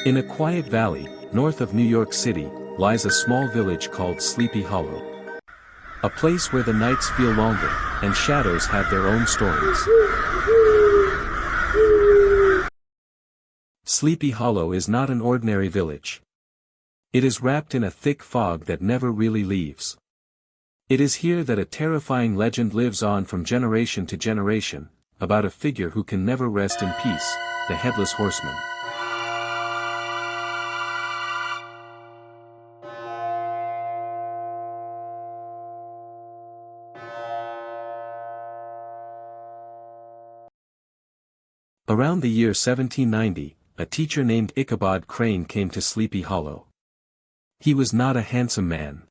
In a quiet valley, north of New York City, lies a small village called Sleepy Hollow. A place where the nights feel longer, and shadows have their own stories. Sleepy Hollow is not an ordinary village. It is wrapped in a thick fog that never really leaves. It is here that a terrifying legend lives on from generation to generation, about a figure who can never rest in peace, the Headless Horseman. Around the year 1790, a teacher named Ichabod Crane came to Sleepy Hollow. He was not a handsome man.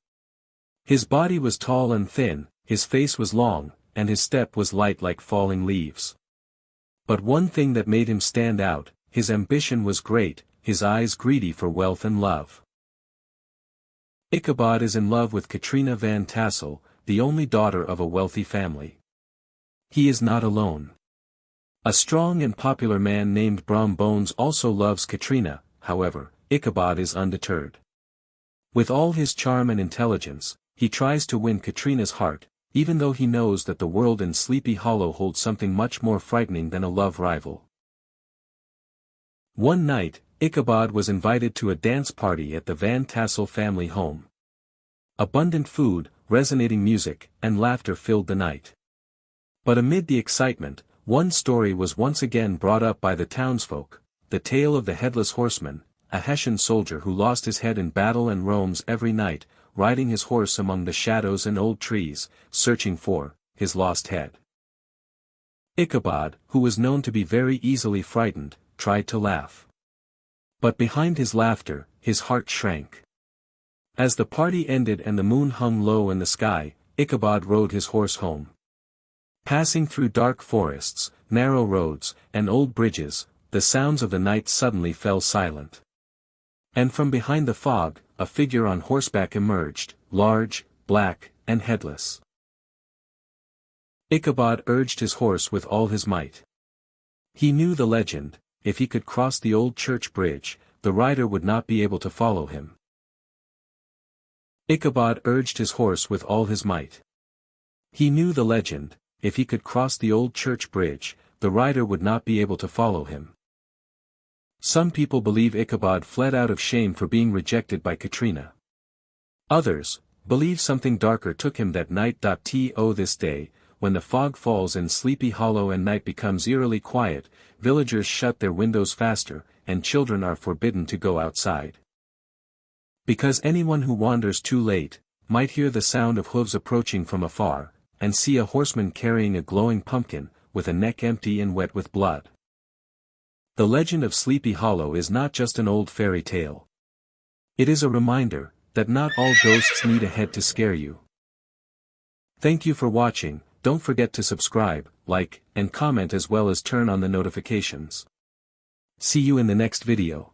His body was tall and thin, his face was long, and his step was light like falling leaves. But one thing that made him stand out, his ambition was great, his eyes greedy for wealth and love. Ichabod is in love with Katrina Van Tassel, the only daughter of a wealthy family. He is not alone. A strong and popular man named Brom Bones also loves Katrina, however, Ichabod is undeterred. With all his charm and intelligence, he tries to win Katrina's heart, even though he knows that the world in Sleepy Hollow holds something much more frightening than a love rival. One night, Ichabod was invited to a dance party at the Van Tassel family home. Abundant food, resonating music, and laughter filled the night. But amid the excitement, one story was once again brought up by the townsfolk, the tale of the Headless Horseman, a Hessian soldier who lost his head in battle and roams every night, riding his horse among the shadows and old trees, searching for his lost head. Ichabod, who was known to be very easily frightened, tried to laugh. But behind his laughter, his heart shrank. As the party ended and the moon hung low in the sky, Ichabod rode his horse home. Passing through dark forests, narrow roads, and old bridges, the sounds of the night suddenly fell silent. And from behind the fog, a figure on horseback emerged, large, black, and headless. Ichabod urged his horse with all his might. He knew the legend: if he could cross the old church bridge, the rider would not be able to follow him. Ichabod urged his horse with all his might. He knew the legend: if he could cross the old church bridge, the rider would not be able to follow him. Some people believe Ichabod fled out of shame for being rejected by Katrina. Others believe something darker took him that night. To this day, when the fog falls in Sleepy Hollow and night becomes eerily quiet, villagers shut their windows faster, and children are forbidden to go outside. Because anyone who wanders too late might hear the sound of hooves approaching from afar, and see a horseman carrying a glowing pumpkin, with a neck empty and wet with blood. The legend of Sleepy Hollow is not just an old fairy tale. It is a reminder that not all ghosts need a head to scare you. Thank you for watching. Don't forget to subscribe, like, and comment as well as turn on the notifications. See you in the next video.